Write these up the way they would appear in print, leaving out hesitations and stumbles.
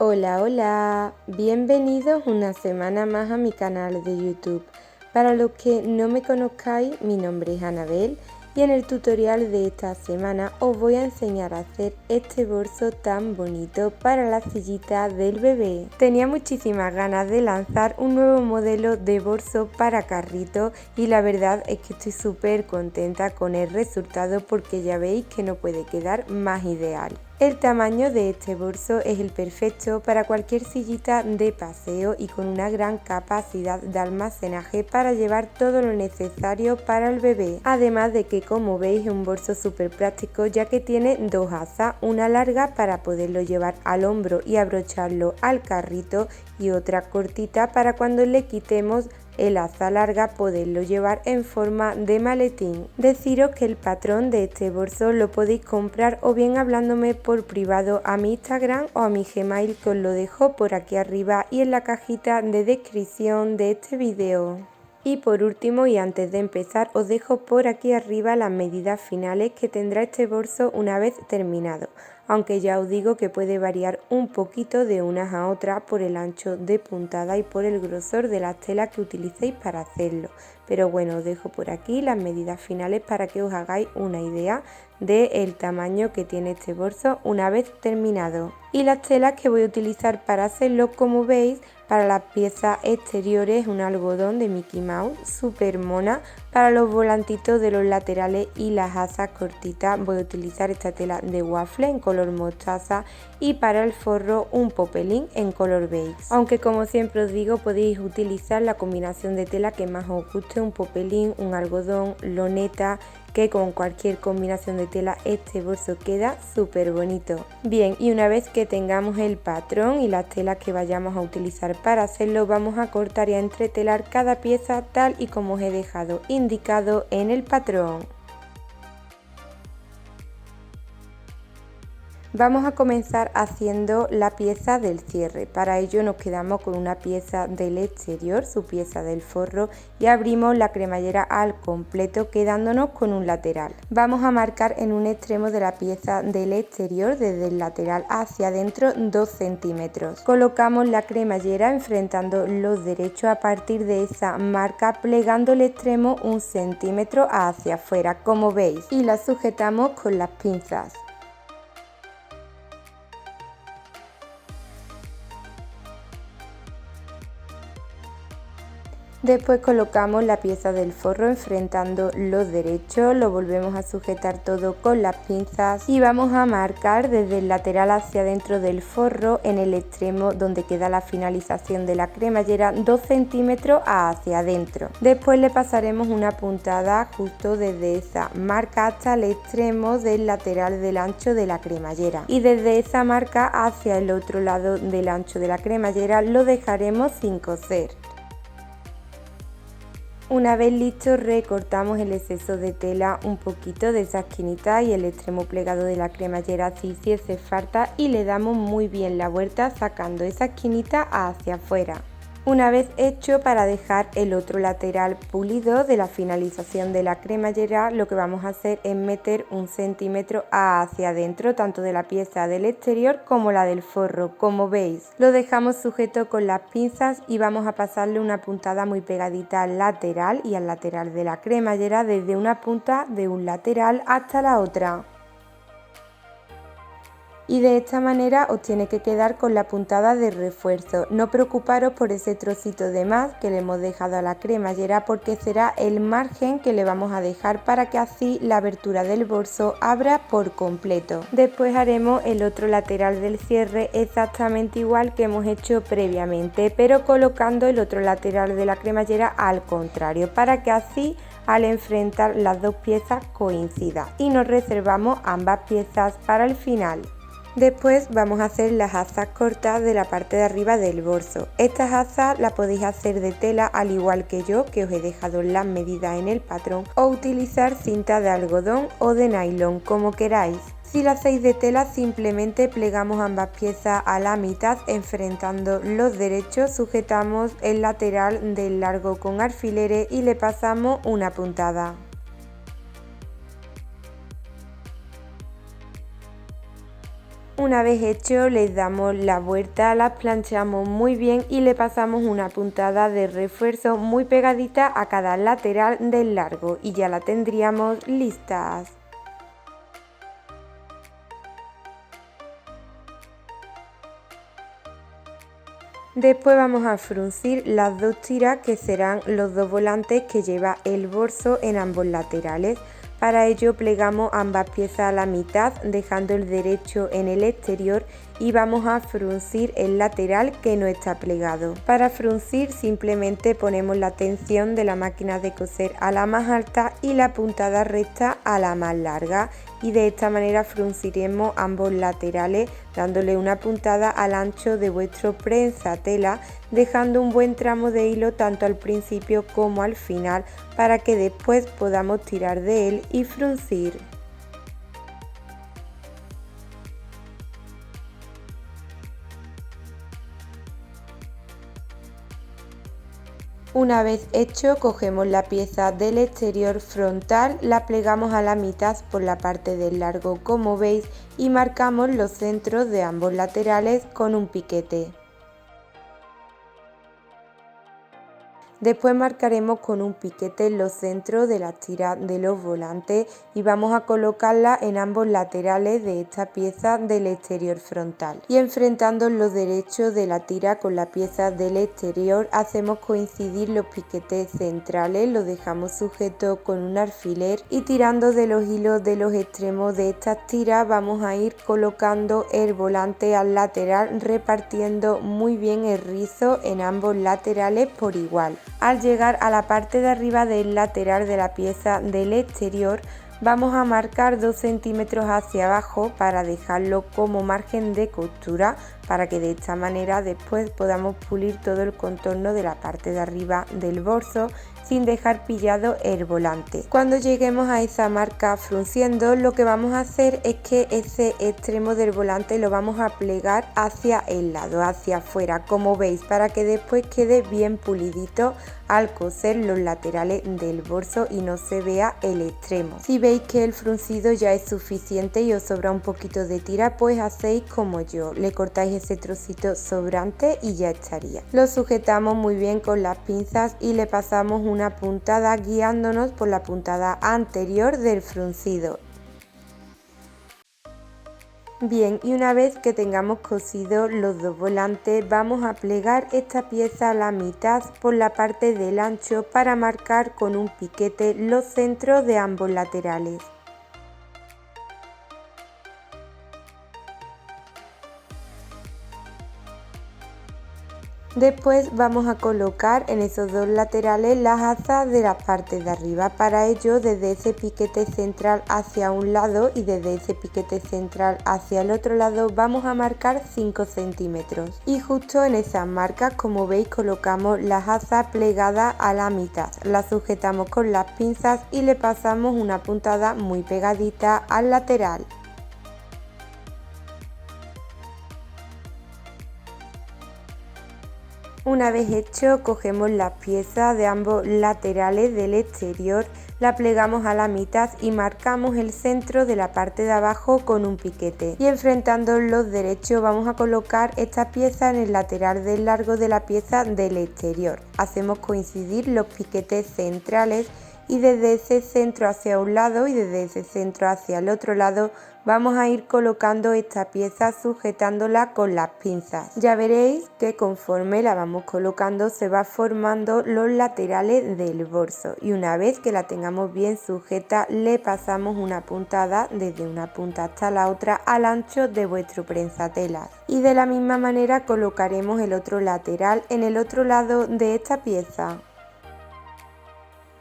Hola, hola, bienvenidos una semana más a mi canal de YouTube. Para los que no me conozcáis, mi nombre es Anabel y en el tutorial de esta semana os voy a enseñar a hacer este bolso tan bonito para la sillita del bebé. Tenía muchísimas ganas de lanzar un nuevo modelo de bolso para carrito y la verdad es que estoy súper contenta con el resultado porque ya veis que no puede quedar más ideal. El tamaño de este bolso es el perfecto para cualquier sillita de paseo y con una gran capacidad de almacenaje para llevar todo lo necesario para el bebé. Además de que, como veis, es un bolso súper práctico ya que tiene dos asas, una larga para poderlo llevar al hombro y abrocharlo al carrito y otra cortita para cuando le quitemos el asa larga poderlo llevar en forma de maletín. Deciros que el patrón de este bolso lo podéis comprar o bien hablándome por privado a mi Instagram o a mi Gmail, que os lo dejo por aquí arriba y en la cajita de descripción de este vídeo. Y por último y antes de empezar os dejo por aquí arriba las medidas finales que tendrá este bolso una vez terminado, aunque ya os digo que puede variar un poquito de unas a otras por el ancho de puntada y por el grosor de las telas que utilicéis para hacerlo. Pero bueno, os dejo por aquí las medidas finales para que os hagáis una idea del tamaño que tiene este bolso una vez terminado. Y las telas que voy a utilizar para hacerlo, como veis, para las piezas exteriores un algodón de Mickey Mouse súper mona. Para los volantitos de los laterales y las asas cortitas voy a utilizar esta tela de waffle en color mostaza y para el forro un popelín en color beige. Aunque como siempre os digo, podéis utilizar la combinación de tela que más os guste, un popelín, un algodón, loneta, que con cualquier combinación de tela este bolso queda súper bonito. Bien, y una vez que tengamos el patrón y las telas que vayamos a utilizar para hacerlo, vamos a cortar y a entretelar cada pieza tal y como os he dejado indicado en el patrón. Vamos a comenzar haciendo la pieza del cierre. Para ello nos quedamos con una pieza del exterior, su pieza del forro, y abrimos la cremallera al completo quedándonos con un lateral. Vamos a marcar en un extremo de la pieza del exterior, desde el lateral hacia adentro, 2 centímetros. Colocamos la cremallera enfrentando los derechos a partir de esa marca, plegando el extremo 1 centímetro hacia afuera, como veis, y la sujetamos con las pinzas. Después colocamos la pieza del forro enfrentando los derechos, lo volvemos a sujetar todo con las pinzas y vamos a marcar desde el lateral hacia adentro del forro, en el extremo donde queda la finalización de la cremallera, 2 centímetros hacia adentro. Después le pasaremos una puntada justo desde esa marca hasta el extremo del lateral del ancho de la cremallera y desde esa marca hacia el otro lado del ancho de la cremallera lo dejaremos sin coser. Una vez listo, recortamos el exceso de tela un poquito de esa esquinita y el extremo plegado de la cremallera si hiciese falta y le damos muy bien la vuelta sacando esa esquinita hacia afuera. Una vez hecho, para dejar el otro lateral pulido de la finalización de la cremallera, lo que vamos a hacer es meter 1 centímetro hacia adentro, tanto de la pieza del exterior como la del forro, como veis. Lo dejamos sujeto con las pinzas y vamos a pasarle una puntada muy pegadita al lateral y al lateral de la cremallera, desde una punta de un lateral hasta la otra. Y de esta manera os tiene que quedar con la puntada de refuerzo. No preocuparos por ese trocito de más que le hemos dejado a la cremallera, porque será el margen que le vamos a dejar para que así la abertura del bolso abra por completo. Después haremos el otro lateral del cierre exactamente igual que hemos hecho previamente, pero colocando el otro lateral de la cremallera al contrario, para que así al enfrentar las dos piezas coincida, y nos reservamos ambas piezas para el final. Después vamos a hacer las asas cortas de la parte de arriba del bolso. Estas asas las podéis hacer de tela al igual que yo, que os he dejado las medidas en el patrón, o utilizar cinta de algodón o de nylon, como queráis. Si lo hacéis de tela, simplemente plegamos ambas piezas a la mitad enfrentando los derechos, sujetamos el lateral del largo con alfileres y le pasamos una puntada. Una vez hecho, les damos la vuelta, las planchamos muy bien y le pasamos una puntada de refuerzo muy pegadita a cada lateral del largo y ya la tendríamos listas. Después vamos a fruncir las dos tiras que serán los dos volantes que lleva el bolso en ambos laterales. Para ello plegamos ambas piezas a la mitad dejando el derecho en el exterior y vamos a fruncir el lateral que no está plegado. Para fruncir simplemente ponemos la tensión de la máquina de coser a la más alta y la puntada recta a la más larga y de esta manera frunciremos ambos laterales dándole una puntada al ancho de vuestro prensatela, dejando un buen tramo de hilo tanto al principio como al final para que después podamos tirar de él y fruncir. Una vez hecho, cogemos la pieza del exterior frontal, la plegamos a la mitad por la parte del largo como veis y marcamos los centros de ambos laterales con un piquete. Después marcaremos con un piquete los centros de las tiras de los volantes y vamos a colocarla en ambos laterales de esta pieza del exterior frontal. Y enfrentando los derechos de la tira con la pieza del exterior hacemos coincidir los piquetes centrales, los dejamos sujetos con un alfiler y tirando de los hilos de los extremos de estas tiras vamos a ir colocando el volante al lateral repartiendo muy bien el rizo en ambos laterales por igual. Al llegar a la parte de arriba del lateral de la pieza del exterior vamos a marcar 2 centímetros hacia abajo para dejarlo como margen de costura para que de esta manera después podamos pulir todo el contorno de la parte de arriba del bolso sin dejar pillado el volante. Cuando lleguemos a esa marca frunciendo, lo que vamos a hacer es que ese extremo del volante lo vamos a plegar hacia el lado, hacia afuera, como veis, para que después quede bien pulidito al coser los laterales del bolso y no se vea el extremo. Si veis que el fruncido ya es suficiente y os sobra un poquito de tira, pues hacéis como yo, le cortáis ese trocito sobrante y ya estaría. Lo sujetamos muy bien con las pinzas y le pasamos una puntada guiándonos por la puntada anterior del fruncido. Bien, y una vez que tengamos cosido los dos volantes vamos a plegar esta pieza a la mitad por la parte del ancho para marcar con un piquete los centros de ambos laterales. Después vamos a colocar en esos dos laterales las azas de la parte de arriba. Para ello, desde ese piquete central hacia un lado y desde ese piquete central hacia el otro lado vamos a marcar 5 centímetros. Y justo en esas marcas, como veis, colocamos las azas plegadas a la mitad. Las sujetamos con las pinzas y le pasamos una puntada muy pegadita al lateral. Una vez hecho, cogemos las piezas de ambos laterales del exterior, la plegamos a la mitad y marcamos el centro de la parte de abajo con un piquete. Y enfrentando los derechos vamos a colocar esta pieza en el lateral del largo de la pieza del exterior. Hacemos coincidir los piquetes centrales y desde ese centro hacia un lado y desde ese centro hacia el otro lado vamos a ir colocando esta pieza sujetándola con las pinzas. Ya veréis que conforme la vamos colocando se va formando los laterales del bolso y una vez que la tengamos bien sujeta le pasamos una puntada desde una punta hasta la otra al ancho de vuestro prensatelas y de la misma manera colocaremos el otro lateral en el otro lado de esta pieza.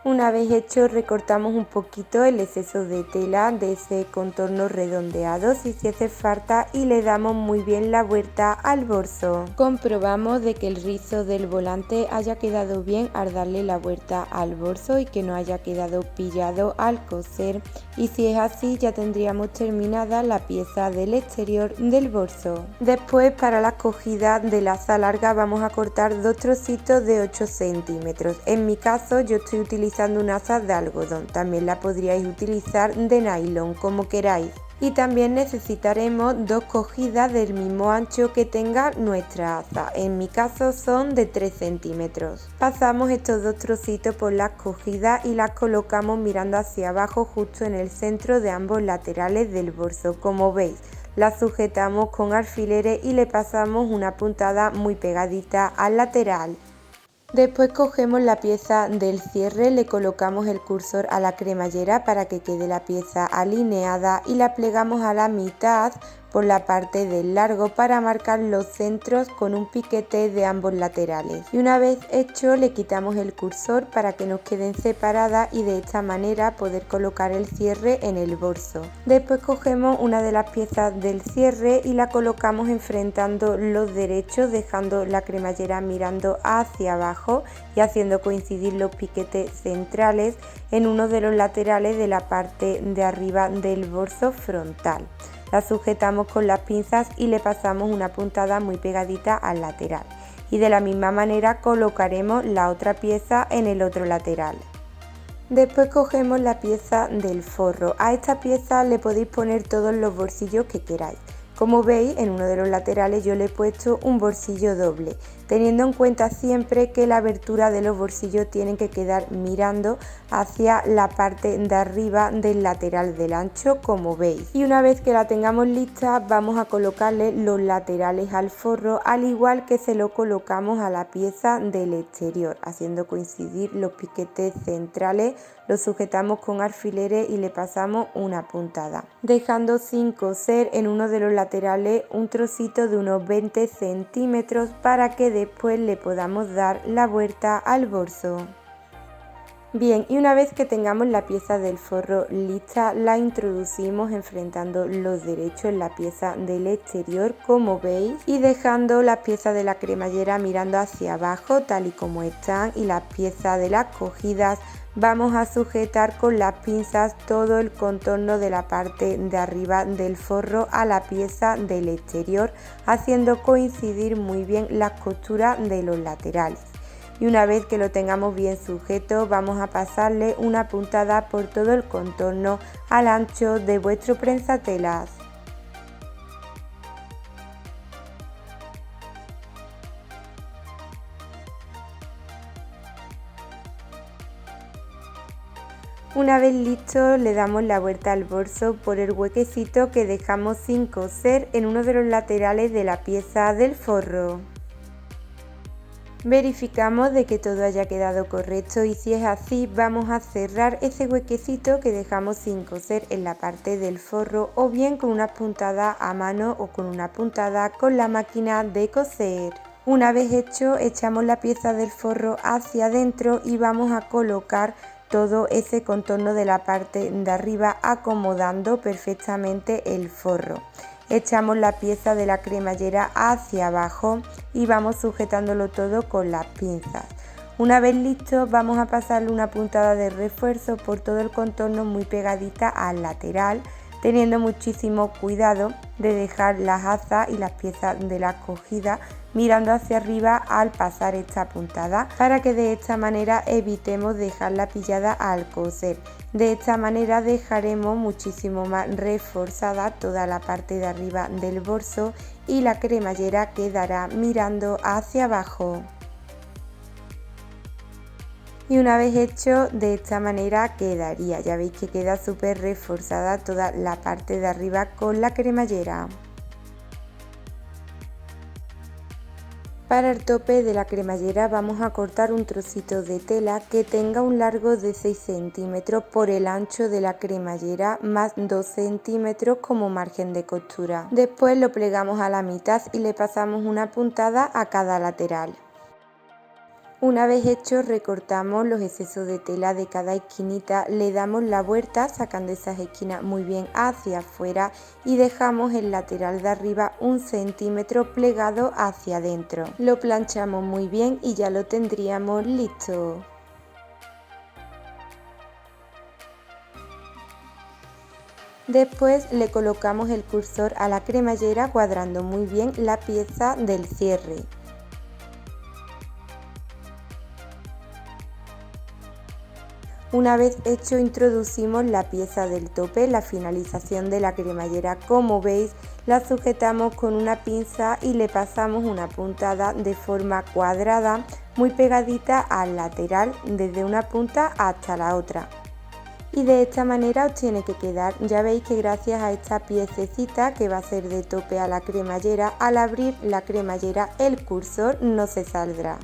Una vez hecho, recortamos un poquito el exceso de tela de ese contorno redondeado si se hace falta y le damos muy bien la vuelta al bolso. Comprobamos de que el rizo del volante haya quedado bien al darle la vuelta al bolso y que no haya quedado pillado al coser, y si es así ya tendríamos terminada la pieza del exterior del bolso. Después, para la cogida de la asa larga vamos a cortar dos trocitos de 8 centímetros. En mi caso yo estoy utilizando una asa de algodón, también la podríais utilizar de nylon como queráis. Y también necesitaremos 2 cogidas del mismo ancho que tenga nuestra asa, en mi caso son de 3 centímetros. Pasamos estos 2 trocitos por las cogidas y las colocamos mirando hacia abajo justo en el centro de ambos laterales del bolso. Como veis, las sujetamos con alfileres y le pasamos una puntada muy pegadita al lateral. Después cogemos la pieza del cierre, le colocamos el cursor a la cremallera para que quede la pieza alineada y la plegamos a la mitad por la parte del largo para marcar los centros con un piquete de ambos laterales. Y una vez hecho, le quitamos el cursor para que nos queden separadas y de esta manera poder colocar el cierre en el bolso. Después cogemos una de las piezas del cierre y la colocamos enfrentando los derechos, dejando la cremallera mirando hacia abajo y haciendo coincidir los piquetes centrales en uno de los laterales de la parte de arriba del bolso frontal. La sujetamos con las pinzas y le pasamos una puntada muy pegadita al lateral. Y de la misma manera colocaremos la otra pieza en el otro lateral. Después cogemos la pieza del forro. A esta pieza le podéis poner todos los bolsillos que queráis. Como veis, en uno de los laterales yo le he puesto un bolsillo doble, teniendo en cuenta siempre que la abertura de los bolsillos tienen que quedar mirando hacia la parte de arriba del lateral del ancho, como veis. Y una vez que la tengamos lista, vamos a colocarle los laterales al forro, al igual que se lo colocamos a la pieza del exterior, haciendo coincidir los piquetes centrales. Lo sujetamos con alfileres y le pasamos una puntada, dejando sin coser en uno de los laterales un trocito de unos 20 centímetros para que después le podamos dar la vuelta al bolso. Bien, y una vez que tengamos la pieza del forro lista, la introducimos enfrentando los derechos en la pieza del exterior, como veis, y dejando las piezas de la cremallera mirando hacia abajo tal y como están, y las piezas de las cogidas vamos a sujetar con las pinzas todo el contorno de la parte de arriba del forro a la pieza del exterior, haciendo coincidir muy bien las costuras de los laterales. Y una vez que lo tengamos bien sujeto, vamos a pasarle una puntada por todo el contorno al ancho de vuestro prensatelas. Una vez listo, le damos la vuelta al bolso por el huequecito que dejamos sin coser en uno de los laterales de la pieza del forro. Verificamos de que todo haya quedado correcto y si es así, vamos a cerrar ese huequecito que dejamos sin coser en la parte del forro, o bien con una puntada a mano o con una puntada con la máquina de coser. Una vez hecho, echamos la pieza del forro hacia adentro y vamos a colocar todo ese contorno de la parte de arriba, acomodando perfectamente el forro. Echamos la pieza de la cremallera hacia abajo y vamos sujetándolo todo con las pinzas. Una vez listo, vamos a pasarle una puntada de refuerzo por todo el contorno muy pegadita al lateral, teniendo muchísimo cuidado de dejar las asas y las piezas de la cogida mirando hacia arriba al pasar esta puntada, para que de esta manera evitemos dejarla pillada al coser. De esta manera dejaremos muchísimo más reforzada toda la parte de arriba del bolso y la cremallera quedará mirando hacia abajo. Y una vez hecho, de esta manera quedaría. Ya veis que queda súper reforzada toda la parte de arriba con la cremallera. Para el tope de la cremallera vamos a cortar un trocito de tela que tenga un largo de 6 centímetros por el ancho de la cremallera más 2 centímetros como margen de costura. Después lo plegamos a la mitad y le pasamos una puntada a cada lateral. Una vez hecho, recortamos los excesos de tela de cada esquinita, le damos la vuelta sacando esas esquinas muy bien hacia afuera y dejamos el lateral de arriba 1 centímetro plegado hacia adentro. Lo planchamos muy bien y ya lo tendríamos listo. Después le colocamos el cursor a la cremallera cuadrando muy bien la pieza del cierre. Una vez hecho, introducimos la pieza del tope, la finalización de la cremallera. Como veis, la sujetamos con una pinza y le pasamos una puntada de forma cuadrada, muy pegadita al lateral, desde una punta hasta la otra. Y de esta manera os tiene que quedar. Ya veis que gracias a esta piececita que va a ser de tope a la cremallera, al abrir la cremallera el cursor no se saldrá.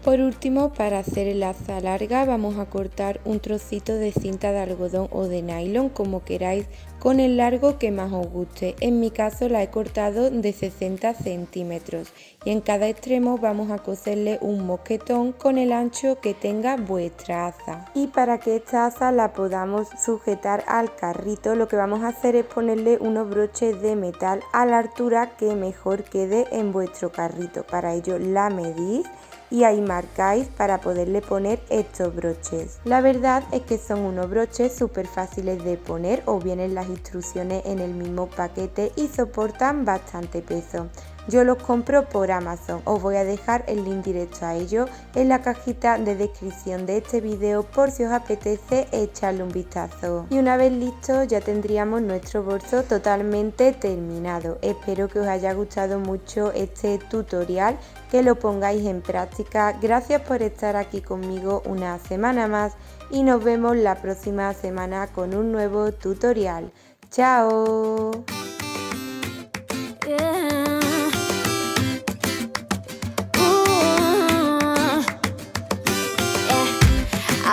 Por último, para hacer el asa larga vamos a cortar un trocito de cinta de algodón o de nylon, como queráis, con el largo que más os guste. En mi caso la he cortado de 60 centímetros y en cada extremo vamos a coserle un mosquetón con el ancho que tenga vuestra asa. Y para que esta asa la podamos sujetar al carrito, lo que vamos a hacer es ponerle unos broches de metal a la altura que mejor quede en vuestro carrito. Para ello la medís y ahí marcáis para poderle poner estos broches. La verdad es que son unos broches súper fáciles de poner, o vienen las instrucciones en el mismo paquete y soportan bastante peso. Yo los compro por Amazon, os voy a dejar el link directo a ello en la cajita de descripción de este vídeo por si os apetece echarle un vistazo. Y una vez listo ya tendríamos nuestro bolso totalmente terminado. Espero que os haya gustado mucho este tutorial, que lo pongáis en práctica. Gracias por estar aquí conmigo una semana más y nos vemos la próxima semana con un nuevo tutorial. ¡Chao!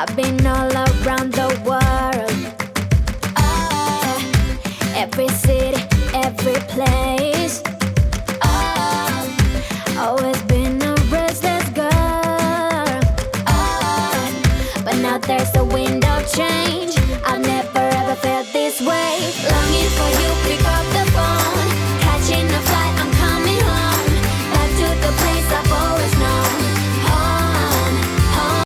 I've been all around the world, every city, every place. Always been a restless girl, but now there's a wind of change.